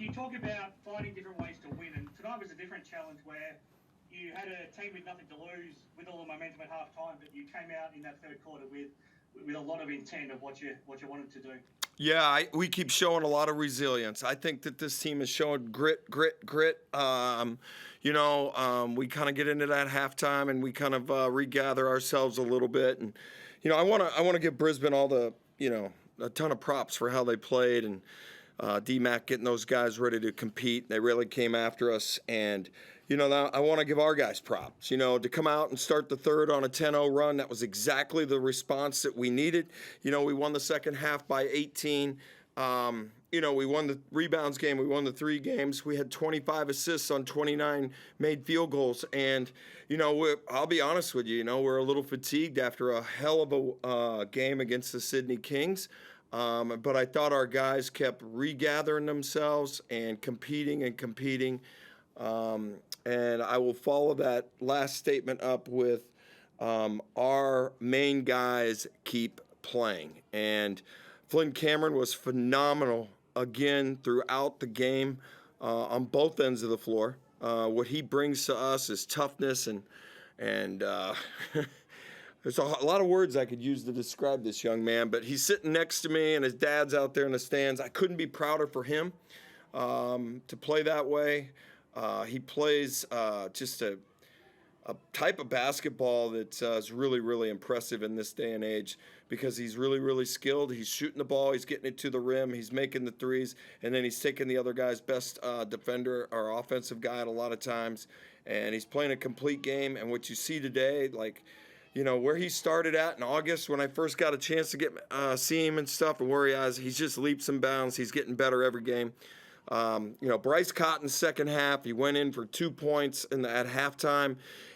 you talk about finding different ways to win, and tonight was a different challenge where you had a team with nothing to lose, with all the momentum at half time, but you came out in that third quarter with a lot of intent of what you wanted to do. Yeah, we keep showing a lot of resilience. I think that this team is showing grit. We kind of get into that halftime and we kind of regather ourselves a little bit. And I want to give Brisbane all the a ton of props for how they played, and D-Mac getting those guys ready to compete. They really came after us, and I want to give our guys props. To come out and start the third on a 10-0 run, that was exactly the response that we needed. We won the second half by 18. We won the rebounds game. We won the 3 games. We had 25 assists on 29 made field goals. And, I'll be honest with you, we're a little fatigued after a hell of a game against the Sydney Kings. But I thought our guys kept regathering themselves and competing. And I will follow that last statement up with our main guys keep playing. And Flynn Cameron was phenomenal again throughout the game on both ends of the floor. What he brings to us is toughness and there's a lot of words I could use to describe this young man, but he's sitting next to me and his dad's out there in the stands. I couldn't be prouder for him to play that way. He plays just a type of basketball that is really, really impressive in this day and age because he's really, really skilled. He's shooting the ball. He's getting it to the rim. He's making the threes. And then he's taking the other guy's best defender or offensive guy at a lot of times. And he's playing a complete game. And what you see today, where he started at in August when I first got a chance to see him and stuff, and where he is, he's just leaps and bounds. He's getting better every game. Bryce Cotton's second half, he went in for 2 points at halftime,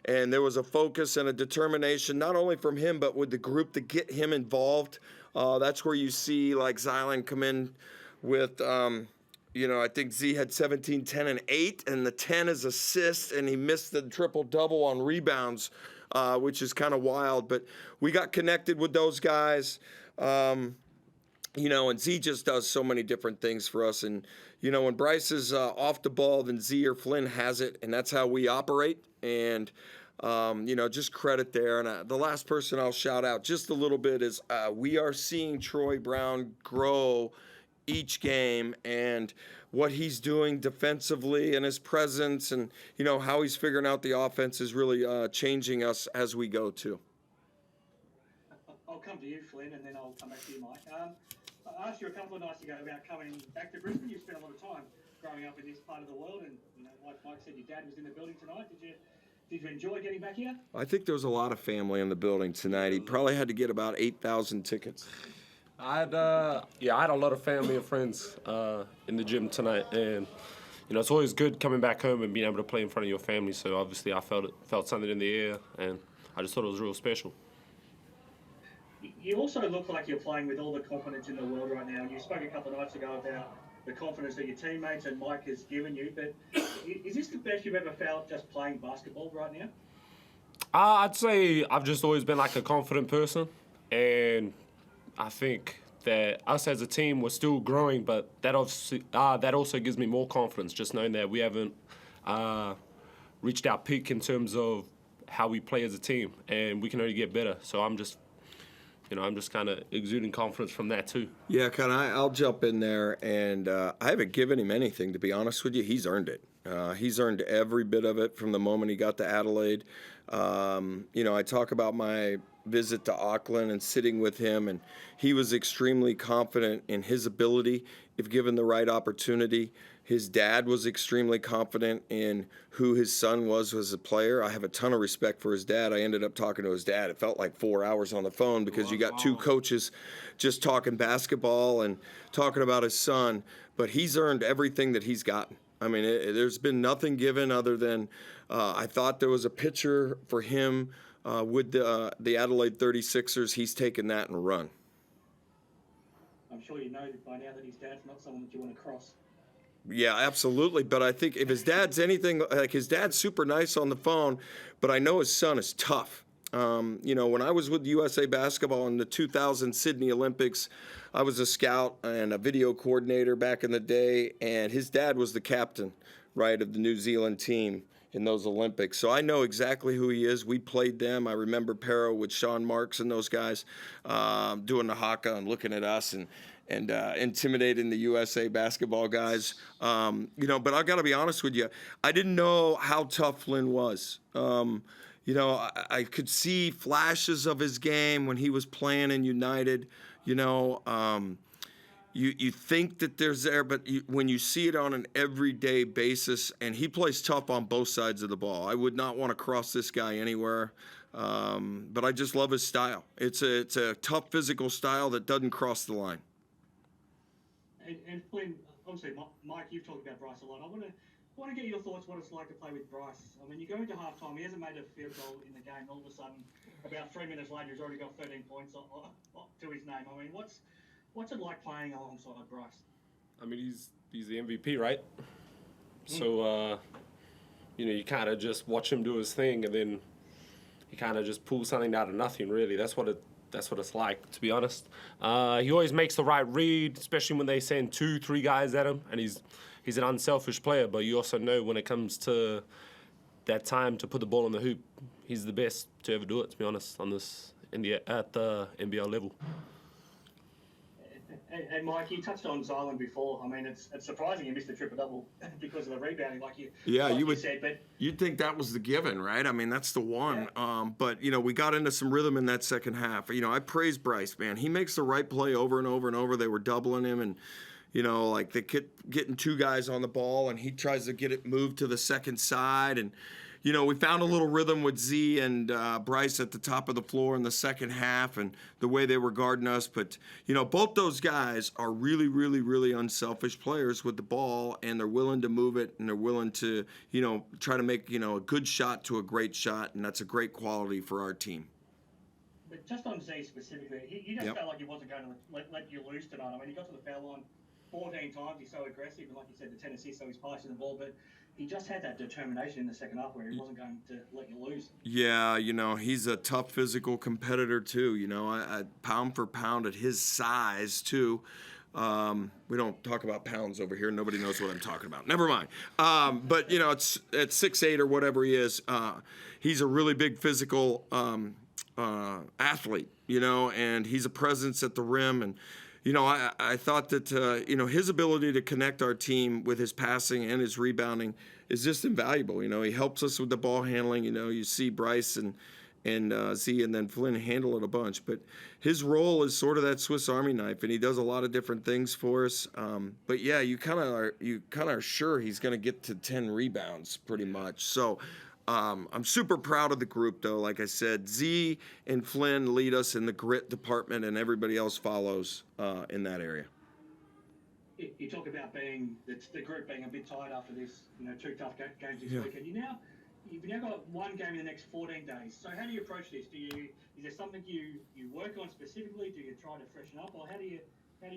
and there was a focus and a determination, not only from him, but with the group to get him involved. That's where you see, Zylan come in with, I think Z had 17, 10, and 8, and the 10 is assists, and he missed the triple-double on rebounds, which is kind of wild. But we got connected with those guys. And Z just does so many different things for us. And, when Bryce is off the ball, then Z or Flynn has it, and that's how we operate. And, just credit there. And the last person I'll shout out just a little bit is we are seeing Troy Brown grow each game, and what he's doing defensively and his presence and, how he's figuring out the offense is really changing us as we go, too. I'll come to you, Flynn, and then I'll come back to you, Mike. I asked you a couple of nights ago about coming back to Brisbane. You spent a lot of time growing up in this part of the world, and like Mike said, your dad was in the building tonight. Did you enjoy getting back here? I think there was a lot of family in the building tonight. He probably had to get about 8,000 tickets. I had a lot of family and friends in the gym tonight, and it's always good coming back home and being able to play in front of your family. So obviously, I felt something in the air, and I just thought it was real special. You also look like you're playing with all the confidence in the world right now. You spoke a couple of nights ago about the confidence that your teammates and Mike has given you, but is this the best you've ever felt just playing basketball right now? I'd say I've just always been a confident person, and I think that us as a team, we're still growing, but that also gives me more confidence, just knowing that we haven't reached our peak in terms of how we play as a team, and we can only get better. So I'm just kind of exuding confidence from that too. Yeah, I'll jump in there, and I haven't given him anything, to be honest with you. He's earned it. He's earned every bit of it from the moment he got to Adelaide. I talk about my visit to Auckland and sitting with him, and he was extremely confident in his ability if given the right opportunity. His dad was extremely confident in who his son was as a player. I have a ton of respect for his dad. I ended up talking to his dad. It felt like 4 hours on the phone because you got 2 coaches just talking basketball and talking about his son. But he's earned everything that he's gotten. I mean, there's been nothing given other than I thought there was a picture for him with the Adelaide 36ers. He's taken that and run. I'm sure you know by now that his dad's not someone that you want to cross. Yeah, absolutely. But I think if his dad's anything, his dad's super nice on the phone, but I know his son is tough. When I was with USA Basketball in the 2000 Sydney Olympics, I was a scout and a video coordinator back in the day, and his dad was the captain, right, of the New Zealand team in those Olympics. So I know exactly who he is. We played them. I remember Pero with Sean Marks and those guys doing the haka and looking at us and intimidating the USA Basketball guys. But I got to be honest with you, I didn't know how tough Flynn was. I could see flashes of his game when he was playing in United. You think that there's there, but when you see it on an everyday basis, and he plays tough on both sides of the ball. I would not want to cross this guy anywhere, but I just love his style. It's a tough physical style that doesn't cross the line. And Flynn, obviously, Mike, you've talked about Bryce a lot. I want to get your thoughts what it's like to play with Bryce. I mean, you go into halftime, he hasn't made a field goal in the game. All of a sudden, about 3 minutes later, he's already got 13 points to his name. I mean, what's it like playing alongside Bryce? I mean, he's the MVP, right? So, you kind of just watch him do his thing, and then he kind of just pulls something out of nothing, really. That's what it's like, to be honest. He always makes the right read, especially when they send 2-3 guys at him, and he's an unselfish player, but you also know when it comes to that time to put the ball in the hoop, he's the best to ever do it, to be honest, at the NBL level. And Mike, you touched on Zylan before. I mean, it's surprising he missed the triple-double because of the rebounding, you said. But you'd think that was the given, right? I mean, that's the one. Yeah. But we got into some rhythm in that second half. I praise Bryce, man. He makes the right play over and over and over. They were doubling him, and they getting 2 guys on the ball, and he tries to get it moved to the second side, and. We found a little rhythm with Z and Bryce at the top of the floor in the second half and the way they were guarding us. But, both those guys are really, really, really unselfish players with the ball, and they're willing to move it, and they're willing to, try to make, a good shot to a great shot, and that's a great quality for our team. But just on Z specifically, he just felt like he wasn't going to let you loose tonight. I mean, he got to the foul line 14 times. He's so aggressive, and like you said, the 10 assists, so he's passing the ball. But he just had that determination in the second half where he wasn't going to let you lose. Yeah, he's a tough physical competitor too. I pound for pound at his size too. We don't talk about pounds over here. Nobody knows what I'm talking about. Never mind. But it's at 6'8" or whatever he is. He's a really big physical athlete. And he's a presence at the rim. And I thought that his ability to connect our team with his passing and his rebounding is just invaluable. He helps us with the ball handling. You see Bryce and Z and then Flynn handle it a bunch. But his role is sort of that Swiss Army knife, and he does a lot of different things for us. But yeah, you kind of are sure he's going to get to 10 rebounds pretty much. So. I'm super proud of the group, though. Like I said, Z and Flynn lead us in the grit department, and everybody else follows in that area. You talk about the group being a bit tired after this, 2 tough games this weekend. You've now got 1 game in the next 14 days. So how do you approach this? Is there something you work on specifically? Do you try to freshen up, or how do you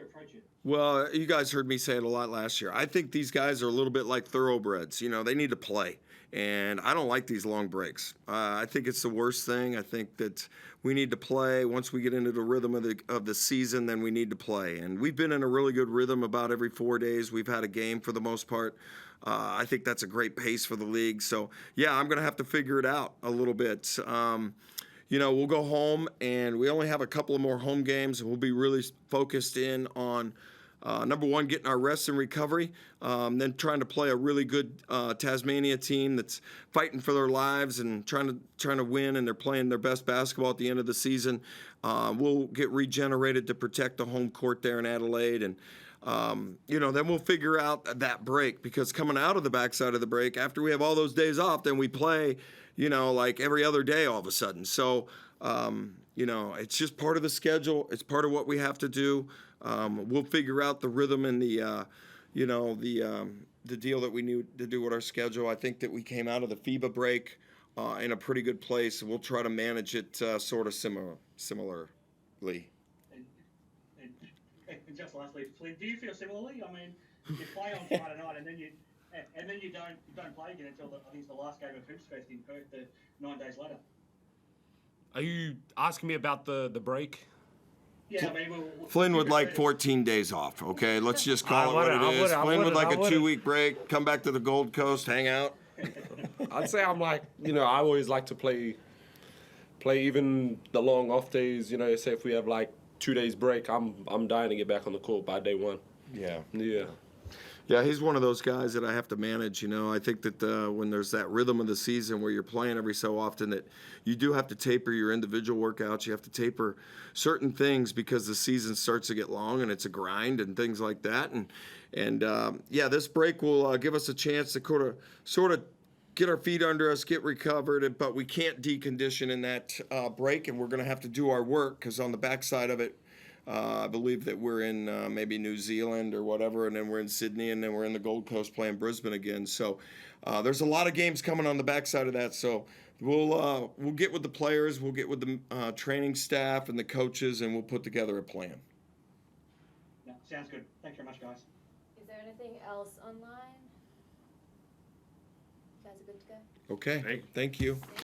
approach it? Well, you guys heard me say it a lot last year. I think these guys are a little bit like thoroughbreds. They need to play. And I don't like these long breaks. I think it's the worst thing. I think that we need to play. Once we get into the rhythm of the season, then we need to play. And we've been in a really good rhythm about every 4 days. We've had a game for the most part. I think that's a great pace for the league. So, yeah, I'm going to have to figure it out a little bit. We'll go home, and we only have a couple of more home games, and we'll be really focused in on number one, getting our rest and recovery, then trying to play a really good Tasmania team that's fighting for their lives and trying to win, and they're playing their best basketball at the end of the season. We'll get regenerated to protect the home court there in Adelaide, and then we'll figure out that break, because coming out of the backside of the break, after we have all those days off, then we play, like every other day all of a sudden. So, it's just part of the schedule. It's part of what we have to do. We'll figure out the rhythm and the deal that we need to do with our schedule. I think that we came out of the FIBA break in a pretty good place, and we'll try to manage it sort of similarly. And just lastly, Flynn, do you feel similarly? I mean, you play on Friday night, and then you don't play again until I think it's the last game of Hoops Fest in Perth, 9 days later. Are you asking me about the break? Yeah, I mean, Flynn would like for 14 days off, okay? Let's just call it what it is. Flynn would like a 2-week break, come back to the Gold Coast, hang out. I'd say I'm like, I always like to play even the long off days. Say if we have like 2 days break, I'm dying to get back on the court by day one. Yeah. Yeah. Yeah, he's one of those guys that I have to manage. I think that when there's that rhythm of the season where you're playing every so often, that you do have to taper your individual workouts. You have to taper certain things because the season starts to get long and it's a grind and things like that. And this break will give us a chance to sort of get our feet under us, get recovered, but we can't decondition in that break, and we're going to have to do our work because on the backside of it, I believe that we're in maybe New Zealand or whatever, and then we're in Sydney, and then we're in the Gold Coast playing Brisbane again. So there's a lot of games coming on the backside of that. So we'll get with the players, we'll get with the training staff and the coaches, and we'll put together a plan. Yeah, sounds good. Thanks very much, guys. Is there anything else online? You guys are good to go? Okay, thank you.